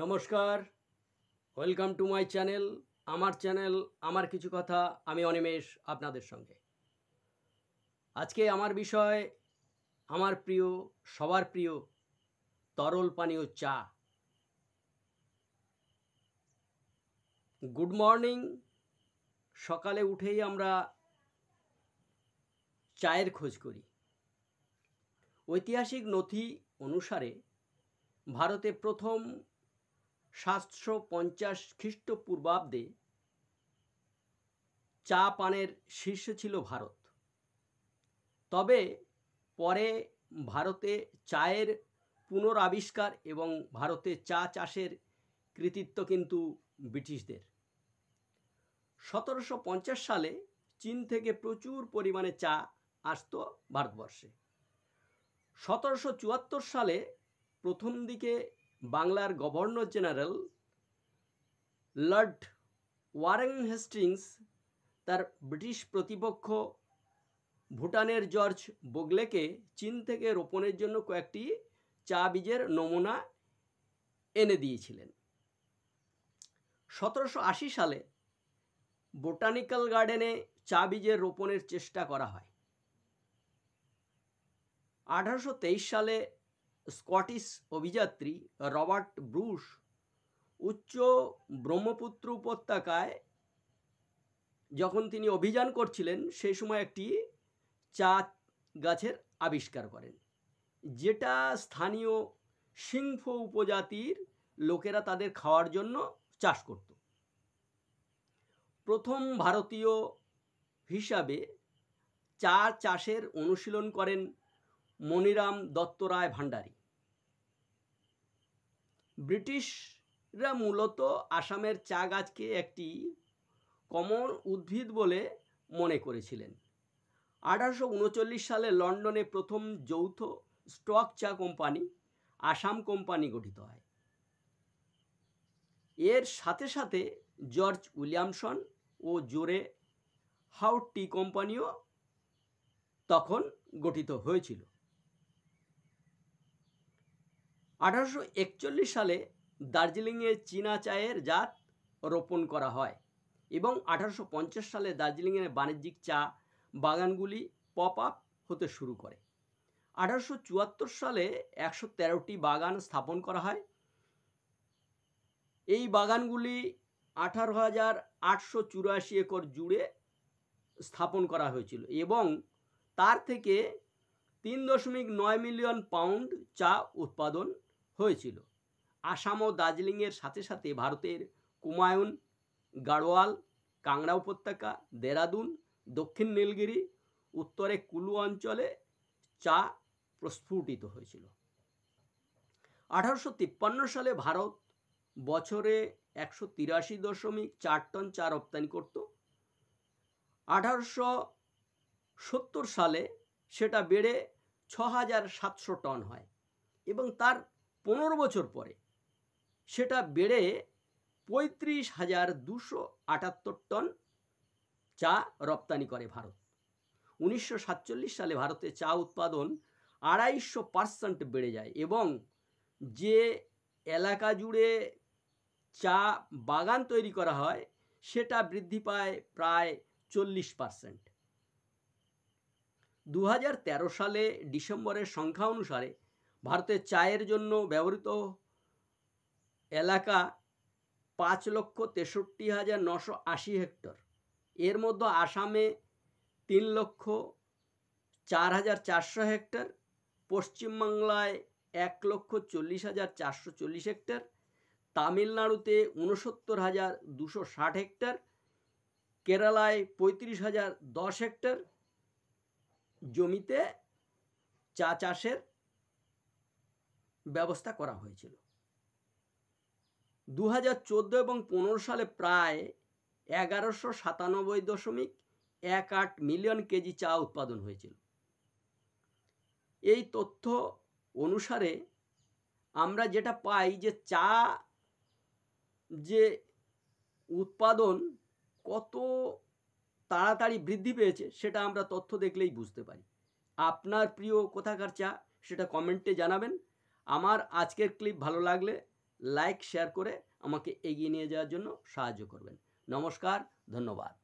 নমস্কার, welcome to my channel. আমার channel আমার কিছু কথা, আমি অনিমেষ আপনাদের সঙ্গে। আজকে আমার বিষয় আমার প্রিয়, সবার প্রিয় তরল পানীয় চা। Good morning. সকালে উঠেই আমরা চায়ের খোঁজ করি। ঐতিহাসিক নথি অনুসারে ভারতে প্রথম 750 খ্রিস্টপূর্বাব্দে চা পানের শীর্ষে ছিল ভারত। তবে পরে ভারতে চায়ের পুনরাবিষ্কার এবং ভারতে চা চাষের কৃতিত্ব কিন্তু ব্রিটিশদের। 1750 সালে চীন থেকে প্রচুর পরিমাণে চা আসতো ভারতবর্ষে। 1774 সালে প্রথম দিকে বাংলার governor general Lord Warren Hastings তার ব্রিটিশ প্রতিপক্ষ ভুটানের জর্জ বোগলেকে চীন থেকে রোপণের জন্য কয়েকটি চা বীজের নমুনা এনে দিয়েছিলেন। 1780 সালে বোটানিক্যাল গার্ডেনে চা বীজের রোপণের চেষ্টা করা হয়। 1823 সালে স্কটিশ অভিযাত্রী রবার্ট ব্রুস উচ্চ ব্রহ্মপুত্র উপত্যকায় যখন তিনি অভিযান করছিলেন সেই সময় একটি চা গাছের আবিষ্কার করেন, যেটা স্থানীয় সিংফ উপজাতির লোকেরা তাদের খাওয়ার জন্য চাষ করত। প্রথম ভারতীয় হিসাবে চা চাষের অনুশীলন করেন মনিরাম দত্ত রায় ভান্ডারী। ব্রিটিশরা মূলত আসামের চা গাছকে একটি কমন উদ্ভিদ বলে মনে করেছিলেন। 1839 সালে লন্ডনে প্রথম যৌথ স্টক চা কোম্পানি আসাম কোম্পানি গঠিত হয়। এর সাথে সাথে জর্জ উইলিয়ামসন ও জোরে হাউট টি কোম্পানিও তখন গঠিত হয়েছিল। 1841 সালে দার্জিলিংয়ে চীনা চায়ের জাত রোপণ করা হয় এবং 1850 সালে দার্জিলিংয়ের বাণিজ্যিক চা বাগানগুলি পপ আপ হতে শুরু করে। 1874 সালে 113টি বাগান স্থাপন করা হয়। এই বাগানগুলি 18,884 একর জুড়ে স্থাপন করা হয়েছিল এবং তার থেকে 3.9 মিলিয়ন পাউন্ড চা উৎপাদন হয়েছিল। আসাম ও দার্জিলিংয়ের সাথে সাথে ভারতের কুমায়ুন, গাড়োয়াল, কাংড়া উপত্যকা, দেরাদুন, দক্ষিণ নীলগিরি, উত্তরে কুলু অঞ্চলে চা প্রস্ফুটিত হয়েছিল। 1853 সালে ভারত বছরে 183.4 টন চা রপ্তানি করত। 1870 সালে সেটা বেড়ে 6,700 টন হয় এবং তার 15 বছর পরে সেটা বেড়ে 35,278 টন চা রপ্তানি করে ভারত। 1947 সালে ভারতে চা উৎপাদন 250% বেড়ে যায় এবং যে এলাকা জুড়ে চা বাগান তৈরি করা হয় সেটা বৃদ্ধি পায় প্রায় 40%। 2013 সালে ডিসেম্বরের সংখ্যা অনুসারে ভারতের চায়ের জন্য ব্যবহৃত এলাকা 5,63,980 হেক্টর। এর মধ্যে আসামে 3,04,400 হেক্টর, পশ্চিমবাংলায় 1,40,440 হেক্টর, তামিলনাড়ুতে 69,260 হেক্টর, কেরালায় 35,010 হেক্টর জমিতে চা চাষের ব্যবস্থা করা হয়েছিল। 2014 এবং 15 সালে প্রায় 1197.18 মিলিয়ন কেজি চা উৎপাদন হয়েছিল। এই তথ্য অনুসারে আমরা যেটা পাই যে চা যে উৎপাদন কত তাড়াতাড়ি বৃদ্ধি পেয়েছে সেটা আমরা তথ্য দেখলেই বুঝতে পারি। আপনার প্রিয় কোথাকার চা সেটা কমেন্টে জানাবেন। আমার আজকের ক্লিপ ভালো লাগলে লাইক শেয়ার করে আমাকে এগিয়ে নিয়ে যাওয়ার জন্য সাহায্য করবেন। নমস্কার, ধন্যবাদ।